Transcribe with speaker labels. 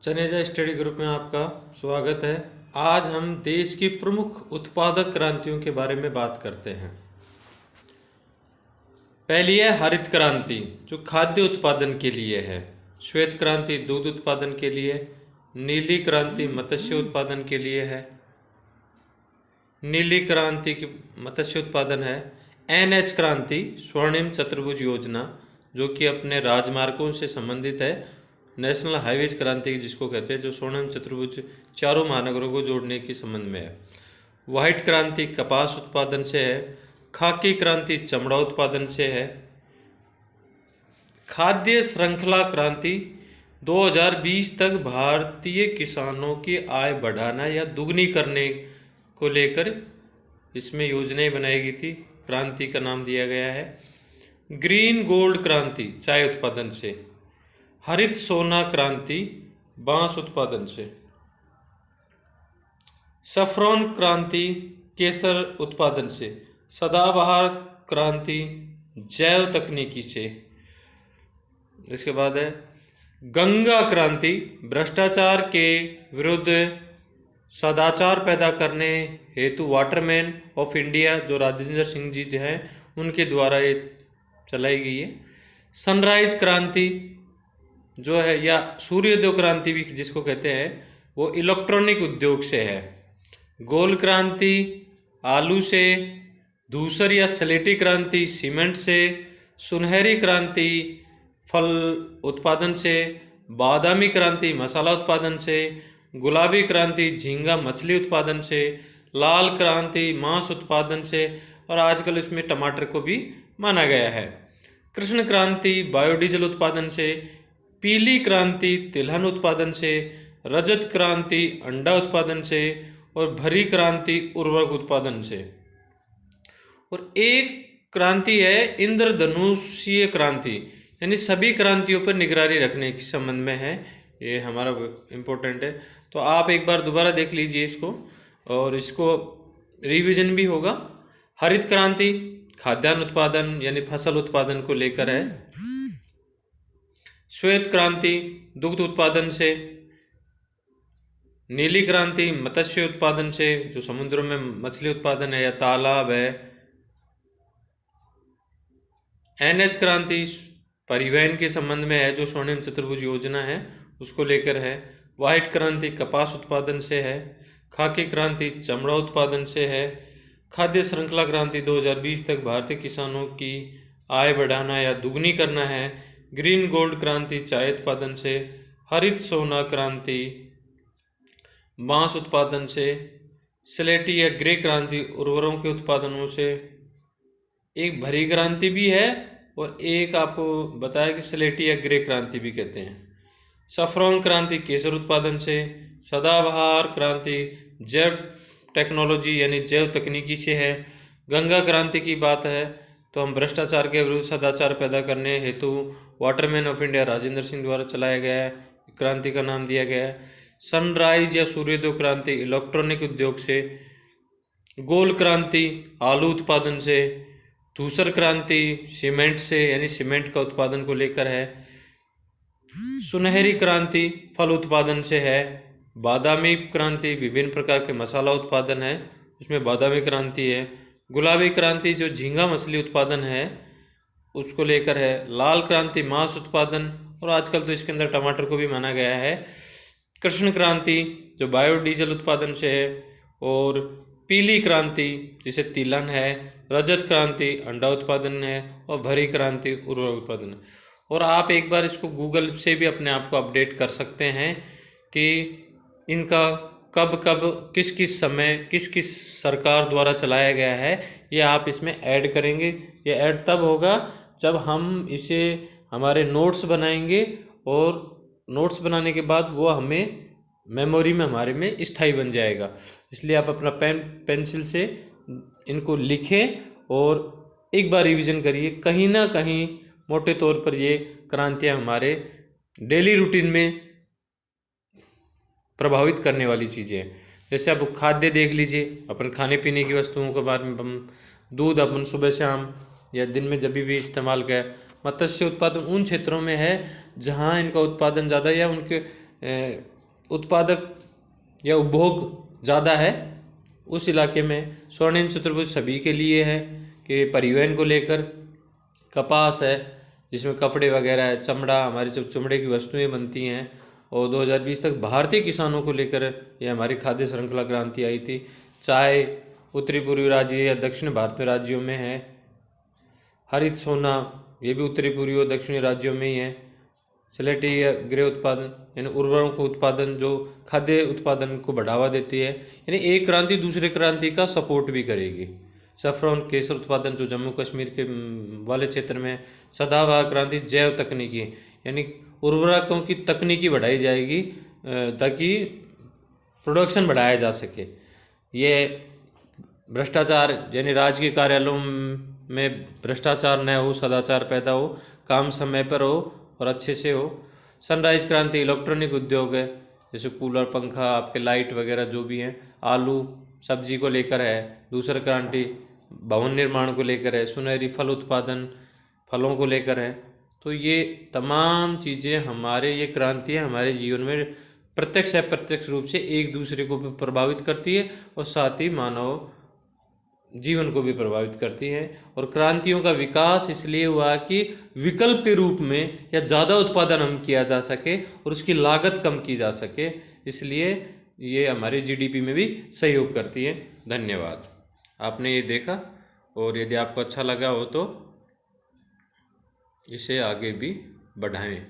Speaker 1: Chaneja study group में आपका स्वागत है। आज हम देश की प्रमुख उत्पादक क्रांतियों के बारे में बात करते हैं। पहली है हरित क्रांति, जो खाद्य उत्पादन के लिए है। श्वेत क्रांति दूध उत्पादन के लिए। नीली क्रांति मत्स्य उत्पादन के लिए है। नीली क्रांति की मत्स्य उत्पादन है। NH क्रांति स्वर्णिम चतुर्भुज योजना, जो कि अपने राजमार्गों से संबंधित है। नेशनल हाईवेज क्रांति जिसको कहते हैं, जो स्वर्णिम चतुर्भुज चारों महानगरों को जोड़ने के संबंध में है। व्हाइट क्रांति कपास उत्पादन से है। खाकी क्रांति चमड़ा उत्पादन से है। खाद्य श्रृंखला क्रांति 2020 तक भारतीय किसानों की आय बढ़ाना या दुगनी करने को लेकर इसमें योजनाएं बनाई गई थी। क्रांति का नाम दिया गया है। ग्रीन गोल्ड क्रांति चाय उत्पादन से। हरित सोना क्रांति बांस उत्पादन से। सफ्रॉन क्रांति केसर उत्पादन से। सदाबहार क्रांति जैव तकनीकी से। इसके बाद है गंगा क्रांति भ्रष्टाचार के विरुद्ध सदाचार पैदा करने हेतु वाटरमैन ऑफ इंडिया, जो राजेंद्र सिंह जी हैं, उनके द्वारा ये चलाई गई है। सनराइज क्रांति जो है, या सूर्योदय क्रांति भी जिसको कहते हैं, वो इलेक्ट्रॉनिक उद्योग से है। गोल क्रांति आलू से। धूसर या स्लेटी क्रांति सीमेंट से। सुनहरी क्रांति फल उत्पादन से। बादामी क्रांति मसाला उत्पादन से। गुलाबी क्रांति झींगा मछली उत्पादन से। लाल क्रांति मांस उत्पादन से, और आजकल इसमें टमाटर को भी माना गया है। कृष्ण क्रांति बायोडीजल उत्पादन से। पीली क्रांति तिलहन उत्पादन से। रजत क्रांति अंडा उत्पादन से। और भरी क्रांति उर्वरक उत्पादन से। और एक क्रांति है इंद्रधनुषीय क्रांति, यानी सभी क्रांतियों पर निगरानी रखने के संबंध में है। ये हमारा इम्पोर्टेंट है, तो आप एक बार दोबारा देख लीजिए इसको, और इसको रिवीजन भी होगा। हरित क्रांति खाद्यान्न उत्पादन यानी फसल उत्पादन को लेकर है। श्वेत क्रांति दुग्ध उत्पादन से। नीली क्रांति मत्स्य उत्पादन से, जो समुद्रों में मछली उत्पादन है या तालाब है। NH क्रांति परिवहन के संबंध में है, जो स्वर्णिम चतुर्भुज योजना है उसको लेकर है। व्हाइट क्रांति कपास उत्पादन से है। खाकी क्रांति चमड़ा उत्पादन से है। खाद्य श्रृंखला क्रांति 2020 तक भारतीय किसानों की आय बढ़ाना या दुगनी करना है। ग्रीन गोल्ड क्रांति चाय उत्पादन से। हरित सोना क्रांति बांस उत्पादन से। स्लेटी या ग्रे क्रांति उर्वरकों के उत्पादनों से। एक भरी क्रांति भी है, और एक आपको बताया कि स्लेटी या ग्रे क्रांति भी कहते हैं। सफ्रॉन क्रांति केसर उत्पादन से। सदाबहार क्रांति जैव टेक्नोलॉजी यानी जैव तकनीकी से है। गंगा क्रांति की बात है तो हम भ्रष्टाचार के विरुद्ध सदाचार पैदा करने हेतु Waterman of India Rajendra Singh द्वारा चलाया गया है, क्रांति का नाम दिया गया है। सनराइज या सूर्योदय क्रांति इलेक्ट्रॉनिक उद्योग से। गोल क्रांति आलू उत्पादन से। धूसर क्रांति सीमेंट से, यानी सीमेंट का उत्पादन को लेकर है। सुनहरी क्रांति फल उत्पादन से है। बादामी क्रांति विभिन्न प्रकार के मसाला उत्पादन है, उसमें बादामी क्रांति है। गुलाबी क्रांति जो झींगा मछली उत्पादन है उसको लेकर है। लाल क्रांति मांस उत्पादन, और आजकल तो इसके अंदर टमाटर को भी माना गया है। कृष्ण क्रांति जो बायोडीजल उत्पादन से है। और पीली क्रांति जिसे तिलहन है। रजत क्रांति अंडा उत्पादन है। और भरी क्रांति उर्वरक उत्पादन है। और आप एक बार इसको गूगल से भी अपने आप को अपडेट कर सकते हैं कि इनका कब कब किस किस समय किस किस सरकार द्वारा चलाया गया है, ये आप इसमें ऐड करेंगे। ये ऐड तब होगा जब हम इसे हमारे नोट्स बनाएंगे, और नोट्स बनाने के बाद वो हमें मेमोरी में हमारे में स्थायी बन जाएगा। इसलिए आप अपना पेंसिल से इनको लिखें और एक बार रिवीजन करिए। कहीं ना कहीं मोटे तौर पर ये क्रांतियाँ हमारे डेली रूटीन में प्रभावित करने वाली चीज़ें हैं। जैसे आप खाद्य देख लीजिए, अपन खाने पीने की वस्तुओं के बारे में हम दूध अपन सुबह शाम या दिन में जब भी इस्तेमाल करें। मत्स्य उत्पादन उन क्षेत्रों में है जहाँ इनका उत्पादन ज़्यादा या उनके उत्पादक या उपभोग ज़्यादा है, उस इलाके में स्वर्णिम चतुर्भुज सभी के लिए है कि परिवहन को लेकर कपास है जिसमें कपड़े वगैरह है, चमड़ा, हमारी जो चमड़े की वस्तुएं बनती हैं, और 2020 तक भारतीय किसानों को लेकर ये हमारी खाद्य श्रृंखला क्रांति आई थी। चाय उत्तरी पूर्वी राज्य या दक्षिण भारतीय राज्यों में है। हरित सोना ये भी उत्तरी पूर्वी और दक्षिणी राज्यों में ही है। सिलेटी या गृह उत्पादन यानी उर्वरकों उत्पादन जो खाद्य उत्पादन को बढ़ावा देती है, यानी एक क्रांति दूसरे क्रांति का सपोर्ट भी करेगी। सैफरॉन केसर उत्पादन जो जम्मू कश्मीर के वाले क्षेत्र में। सदाबहार क्रांति जैव तकनीकी यानी उर्वरकों की तकनीकी बढ़ाई जाएगी ताकि प्रोडक्शन बढ़ाया जा सके। ये भ्रष्टाचार यानी राजकीय कार्यालयों में भ्रष्टाचार न हो, सदाचार पैदा हो, काम समय पर हो और अच्छे से हो। सनराइज क्रांति इलेक्ट्रॉनिक उद्योग है, जैसे कूलर, पंखा, आपके लाइट वगैरह जो भी हैं। आलू सब्जी को लेकर है। दूसरा क्रांति भवन निर्माण को लेकर है। सुनहरी फल उत्पादन फलों को लेकर है। तो ये तमाम चीज़ें हमारे ये क्रांतियाँ हमारे जीवन में प्रत्यक्ष या अप्रत्यक्ष रूप से एक दूसरे को भी प्रभावित करती है और साथ ही मानव जीवन को भी प्रभावित करती है। और क्रांतियों का विकास इसलिए हुआ कि विकल्प के रूप में या ज़्यादा उत्पादन हम किया जा सके और उसकी लागत कम की जा सके, इसलिए ये हमारे जीडीपी में भी सहयोग करती है। धन्यवाद। आपने ये देखा और यदि आपको अच्छा लगा हो तो इसे आगे भी बढ़ाएं।